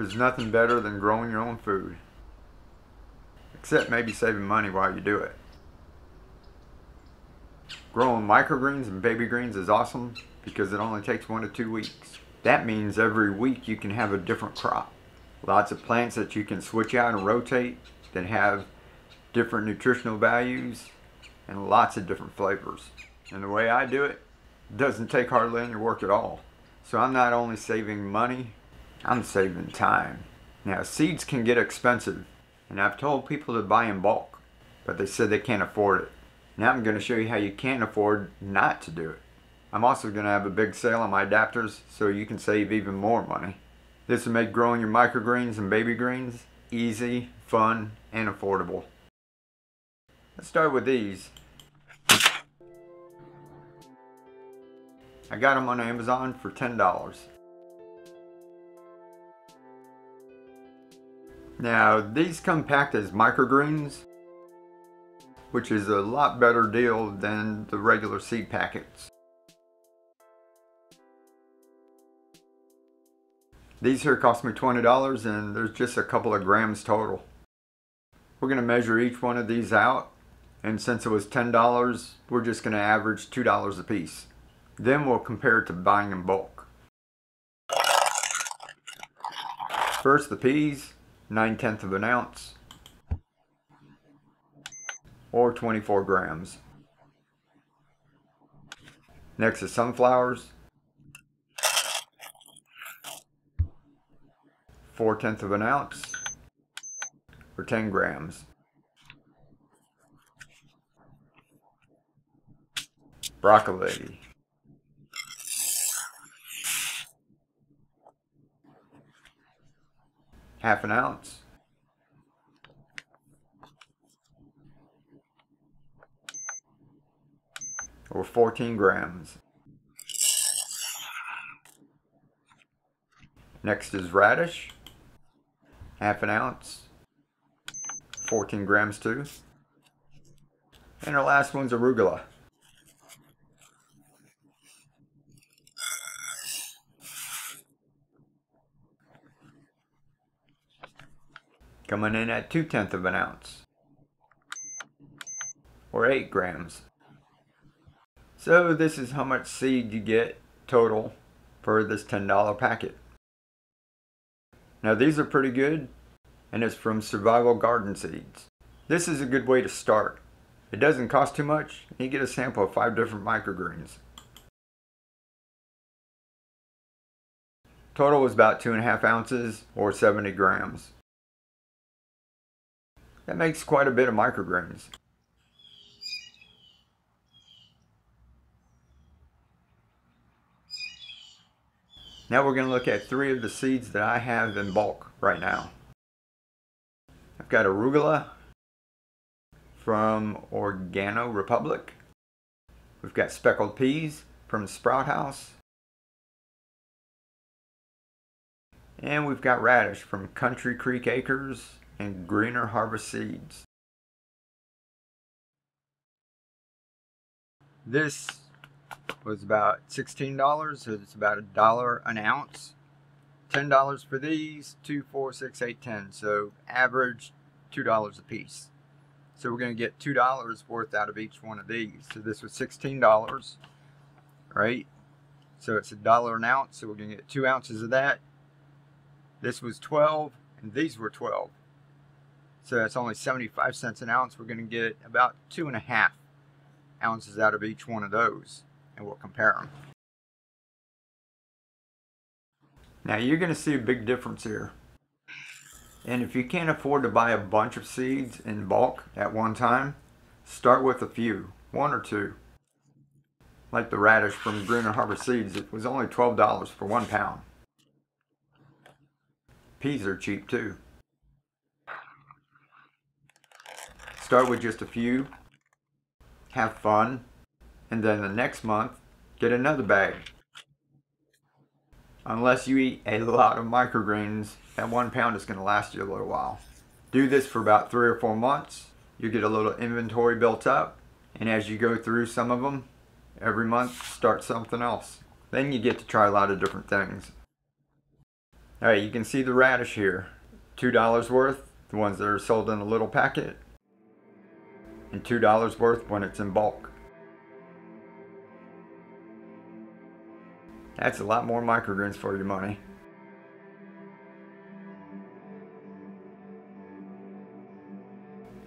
There's nothing better than growing your own food. Except maybe saving money while you do it. Growing microgreens and baby greens is awesome because it only takes 1 to 2 weeks. That means every week you can have a different crop. Lots of plants that you can switch out and rotate that have different nutritional values and lots of different flavors. And the way I do it doesn't take hardly any work at all. So I'm not only saving money, I'm saving time. Now seeds can get expensive, and I've told people to buy in bulk, but they said they can't afford it. Now I'm going to show you how you can afford not to do it. I'm also going to have a big sale on my adapters so you can save even more money. This will make growing your microgreens and baby greens easy, fun, and affordable. Let's start with these. I got them on Amazon for $10. Now these come packed as microgreens, which is a lot better deal than the regular seed packets. These here cost me $20 and there's just a couple of grams total. We're going to measure each one of these out, and since it was $10, we're just going to average $2 a piece. Then we'll compare it to buying in bulk. First the peas, 9/10 of an ounce, or 24 grams. Next is sunflowers, 4/10 of an ounce, or 10 grams. Broccoli, half an ounce, or 14 grams. Next is radish, half an ounce, 14 grams too. And our last one's arugula. Coming in at 2/10 of an ounce, or 8 grams. So this is how much seed you get total for this $10 packet. Now these are pretty good, and it's from Survival Garden Seeds. This is a good way to start. It doesn't cost too much, and you get a sample of 5 different microgreens. Total was about 2.5 ounces, or 70 grams. That makes quite a bit of microgreens. Now we're going to look at 3 of the seeds that I have in bulk right now. I've got arugula from Organo Republic. We've got speckled peas from Sprout House. And we've got radish from Country Creek Acres and Greener Harvest Seeds. This was about $16, so it's about $1 an ounce. $10 for these, 2, 4, 6, 8, 10. So average $2 a piece. So we're going to get $2 worth out of each one of these. So this was $16, right? So it's $1 an ounce. So we're going to get 2 ounces of that. This was 12, and these were 12. So that's only 75 cents an ounce. We're going to get about 2.5 ounces out of each one of those, and we'll compare them. Now you're going to see a big difference here. And if you can't afford to buy a bunch of seeds in bulk at one time, start with a few, 1 or 2. Like the radish from Greener Harvest Seeds, it was only $12 for 1 pound. Peas are cheap too. Start with just a few, have fun, and then the next month, get another bag. Unless you eat a lot of microgreens, that 1 pound is going to last you a little while. Do this for about 3 or 4 months. You get a little inventory built up, and as you go through some of them, every month start something else. Then you get to try a lot of different things. Alright, you can see the radish here. $2 worth, the ones that are sold in a little packet, and $2 worth when it's in bulk. That's a lot more microgreens for your money.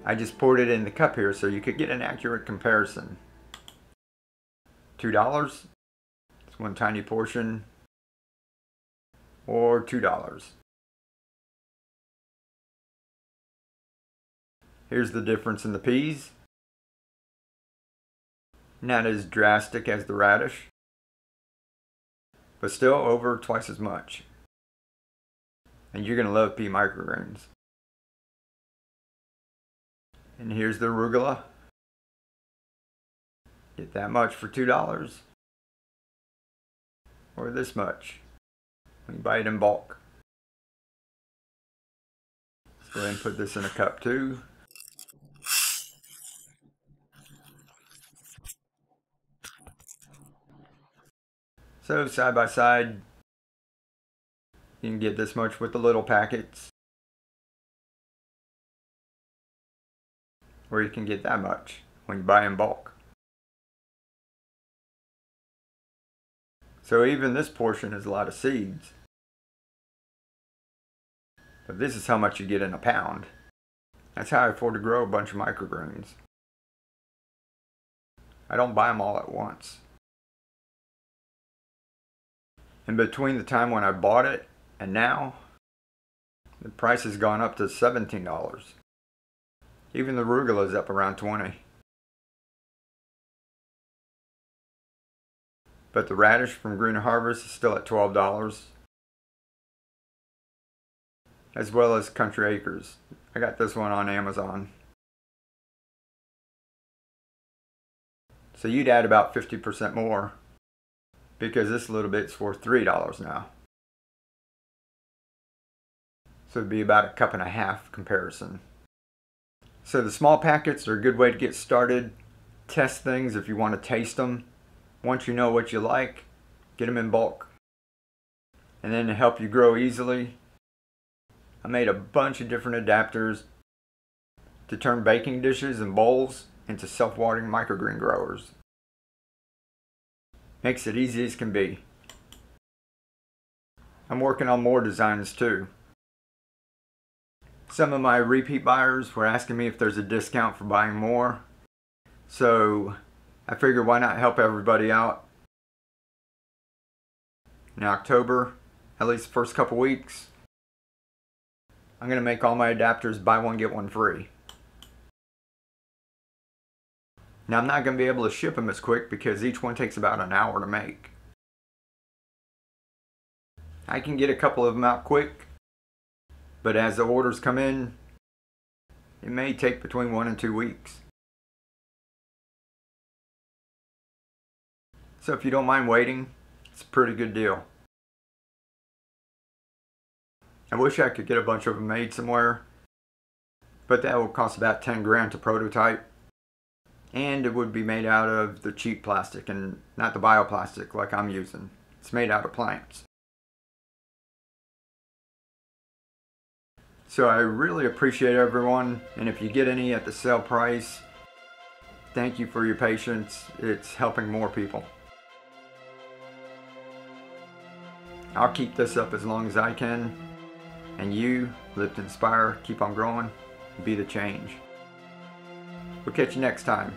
I just poured it in the cup here so you could get an accurate comparison. $2, it's one tiny portion, or $2. Here's the difference in the peas. Not as drastic as the radish, but still over twice as much. And you're going to love pea microgreens. And here's the arugula. Get that much for $2. Or this much when you buy it in bulk. Let's go ahead and put this in a cup too. So side by side, you can get this much with the little packets, or you can get that much when you buy in bulk. So even this portion is a lot of seeds. But this is how much you get in a pound. That's how I afford to grow a bunch of microgreens. I don't buy them all at once. In between the time when I bought it and now, the price has gone up to $17. Even the arugula is up around $20. But the radish from Green Harvest is still at $12. As well as Country Acres. I got this one on Amazon. So you'd add about 50% more, because this little bit's worth $3 now. So it'd be about a cup and a half comparison. So the small packets are a good way to get started. Test things if you want to taste them. Once you know what you like, get them in bulk. And then to help you grow easily, I made a bunch of different adapters to turn baking dishes and bowls into self-watering microgreen growers. Makes it easy as can be. I'm working on more designs too. Some of my repeat buyers were asking me if there's a discount for buying more. So I figured why not help everybody out. In October, at least the first couple weeks, I'm going to make all my adapters buy one get one free. Now I'm not going to be able to ship them as quick because each one takes about an hour to make. I can get a couple of them out quick, but as the orders come in, it may take between 1 and 2 weeks. So if you don't mind waiting, it's a pretty good deal. I wish I could get a bunch of them made somewhere, but that would cost about 10 grand to prototype. And it would be made out of the cheap plastic and not the bioplastic like I'm using. It's made out of plants. So I really appreciate everyone, and if you get any at the sale price, thank you for your patience. It's helping more people. I'll keep this up as long as I can, and you live to inspire, keep on growing, and be the change. We'll catch you next time.